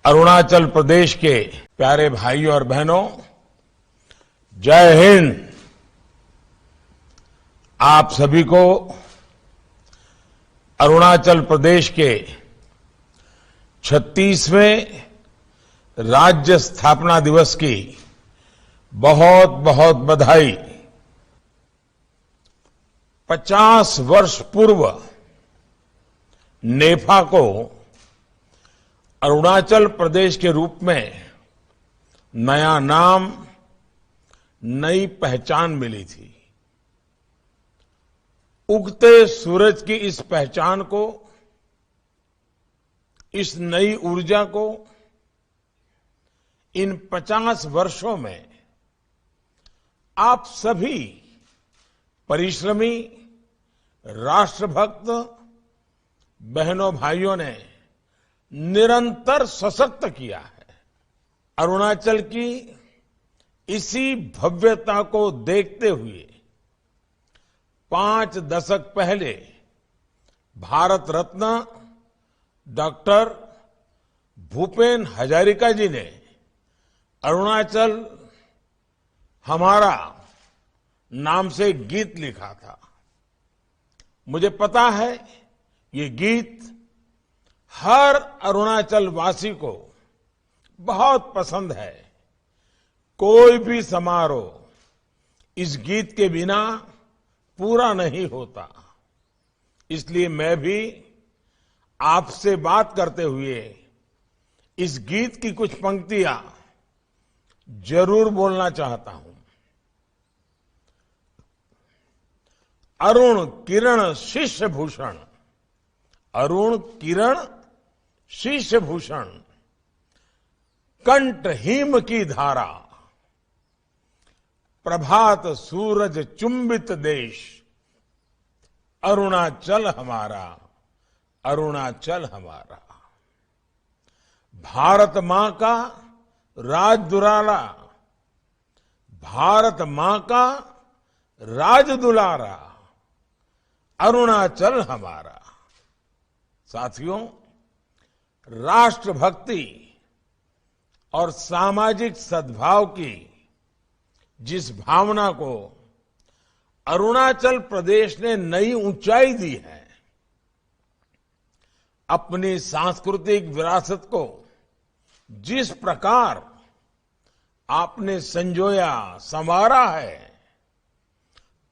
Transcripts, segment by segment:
अरुणाचल प्रदेश के प्यारे भाइयों और बहनों, जय हिंद। आप सभी को अरुणाचल प्रदेश के 36वें राज्य स्थापना दिवस की बहुत बहुत बधाई। 50 वर्ष पूर्व नेफा को अरुणाचल प्रदेश के रूप में नया नाम, नई पहचान मिली थी। उगते सूरज की इस पहचान को, इस नई ऊर्जा को इन 50 वर्षों में आप सभी परिश्रमी राष्ट्रभक्त बहनों भाइयों ने निरंतर सशक्त किया है। अरुणाचल की इसी भव्यता को देखते हुए 5 दशक पहले भारत रत्न डॉक्टर भूपेन हजारिका जी ने अरुणाचल हमारा नाम से एक गीत लिखा था। मुझे पता है ये गीत हर अरुणाचल वासी को बहुत पसंद है। कोई भी समारोह इस गीत के बिना पूरा नहीं होता। इसलिए मैं भी आपसे बात करते हुए इस गीत की कुछ पंक्तियां जरूर बोलना चाहता हूं। अरुण किरण शिष्य भूषण, अरुण किरण शिष्य भूषण, कंठ हिम की धारा, प्रभात सूरज चुंबित देश, अरुणाचल हमारा, अरुणाचल हमारा। भारत मां का राज दुलारा, भारत मां का राज दुलारा, अरुणाचल हमारा। साथियों, राष्ट्रभक्ति और सामाजिक सद्भाव की जिस भावना को अरुणाचल प्रदेश ने नई ऊंचाई दी है, अपनी सांस्कृतिक विरासत को जिस प्रकार आपने संजोया, संवारा है,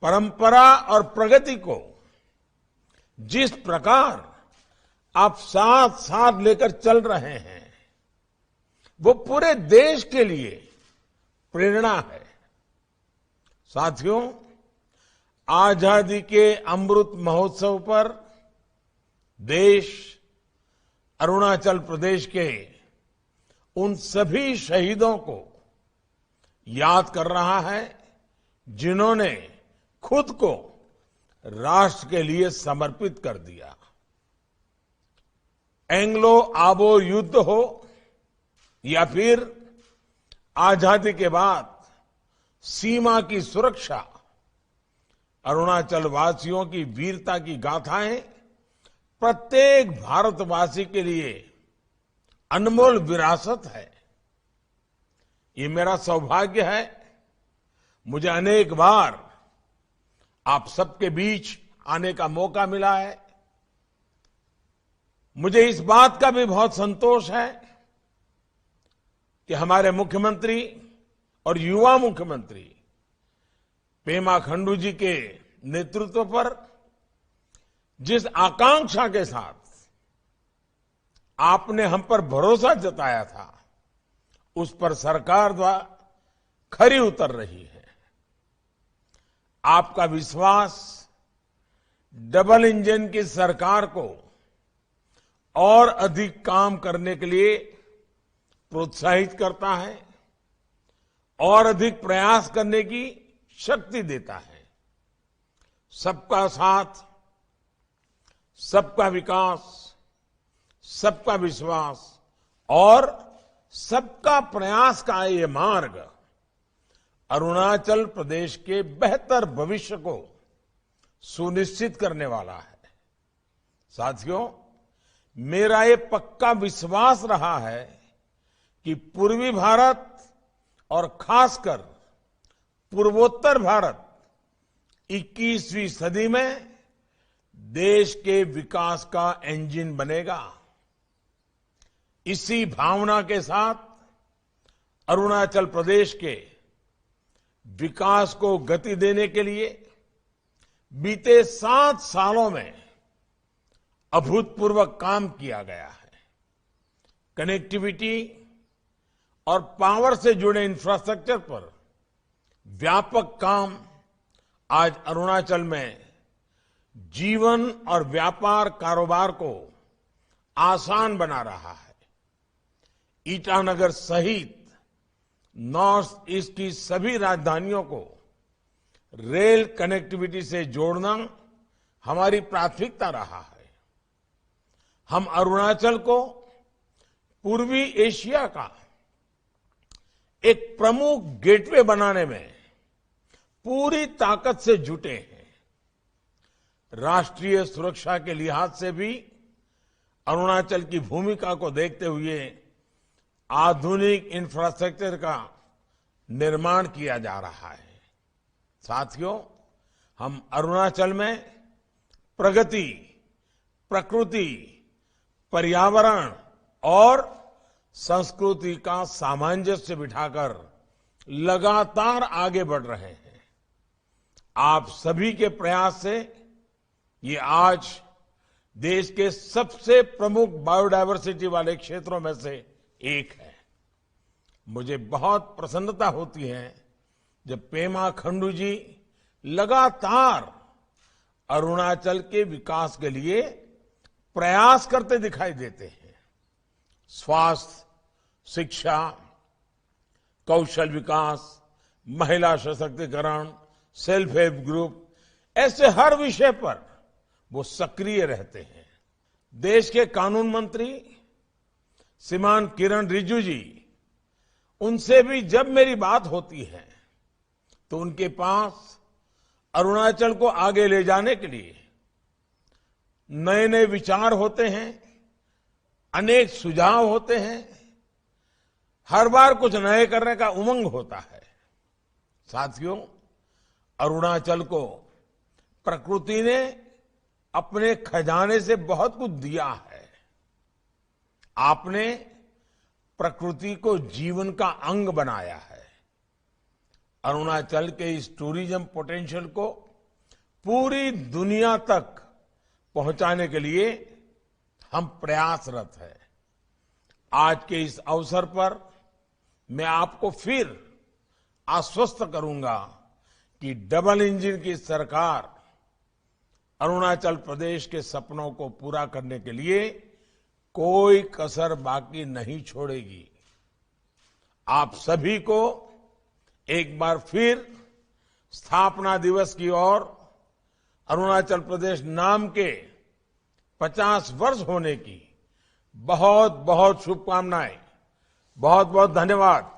परंपरा और प्रगति को जिस प्रकार आप साथ साथ लेकर चल रहे हैं, वो पूरे देश के लिए प्रेरणा है। साथियों, आजादी के अमृत महोत्सव पर देश अरुणाचल प्रदेश के उन सभी शहीदों को याद कर रहा है जिन्होंने खुद को राष्ट्र के लिए समर्पित कर दिया। एंग्लो आबो युद्ध हो या फिर आजादी के बाद सीमा की सुरक्षा, अरुणाचल वासियों की वीरता की गाथाएं प्रत्येक भारतवासी के लिए अनमोल विरासत है। ये मेरा सौभाग्य है, मुझे अनेक बार आप सबके बीच आने का मौका मिला है। मुझे इस बात का भी बहुत संतोष है कि हमारे मुख्यमंत्री और युवा मुख्यमंत्री पेमा खंडू जी के नेतृत्व पर जिस आकांक्षा के साथ आपने हम पर भरोसा जताया था, उस पर सरकार द्वारा खरी उतर रही है। आपका विश्वास डबल इंजन की सरकार को और अधिक काम करने के लिए प्रोत्साहित करता है और अधिक प्रयास करने की शक्ति देता है। सबका साथ, सबका विकास, सबका विश्वास और सबका प्रयास का ये मार्ग अरुणाचल प्रदेश के बेहतर भविष्य को सुनिश्चित करने वाला है। साथियों, मेरा ये पक्का विश्वास रहा है कि पूर्वी भारत और खासकर पूर्वोत्तर भारत 21वीं सदी में देश के विकास का इंजन बनेगा। इसी भावना के साथ अरुणाचल प्रदेश के विकास को गति देने के लिए बीते 7 सालों में अभूतपूर्व काम किया गया है। कनेक्टिविटी और पावर से जुड़े इंफ्रास्ट्रक्चर पर व्यापक काम आज अरुणाचल में जीवन और व्यापार कारोबार को आसान बना रहा है। ईटानगर सहित नॉर्थ ईस्ट की सभी राजधानियों को रेल कनेक्टिविटी से जोड़ना हमारी प्राथमिकता रहा है। हम अरुणाचल को पूर्वी एशिया का एक प्रमुख गेटवे बनाने में पूरी ताकत से जुटे हैं। राष्ट्रीय सुरक्षा के लिहाज से भी अरुणाचल की भूमिका को देखते हुए आधुनिक इंफ्रास्ट्रक्चर का निर्माण किया जा रहा है। साथियों, हम अरुणाचल में प्रगति, प्रकृति, पर्यावरण और संस्कृति का सामंजस्य बिठाकर लगातार आगे बढ़ रहे हैं। आप सभी के प्रयास से ये आज देश के सबसे प्रमुख बायोडायवर्सिटी वाले क्षेत्रों में से एक है। मुझे बहुत प्रसन्नता होती है जब पेमा खंडू जी लगातार अरुणाचल के विकास के लिए प्रयास करते दिखाई देते हैं। स्वास्थ्य, शिक्षा, कौशल विकास, महिला सशक्तिकरण, सेल्फ हेल्प ग्रुप, ऐसे हर विषय पर वो सक्रिय रहते हैं। देश के कानून मंत्री श्रीमान किरण रिजिजू जी, उनसे भी जब मेरी बात होती है तो उनके पास अरुणाचल को आगे ले जाने के लिए नए नए विचार होते हैं, अनेक सुझाव होते हैं, हर बार कुछ नए करने का उमंग होता है। साथियों, अरुणाचल को प्रकृति ने अपने खजाने से बहुत कुछ दिया है। आपने प्रकृति को जीवन का अंग बनाया है। अरुणाचल के इस टूरिज्म पोटेंशियल को पूरी दुनिया तक पहुंचाने के लिए हम प्रयासरत हैं। आज के इस अवसर पर मैं आपको फिर आश्वस्त करूंगा कि डबल इंजन की सरकार अरुणाचल प्रदेश के सपनों को पूरा करने के लिए कोई कसर बाकी नहीं छोड़ेगी। आप सभी को एक बार फिर स्थापना दिवस की ओर अरुणाचल प्रदेश नाम के 50 वर्ष होने की बहुत बहुत शुभकामनाएं। बहुत बहुत धन्यवाद।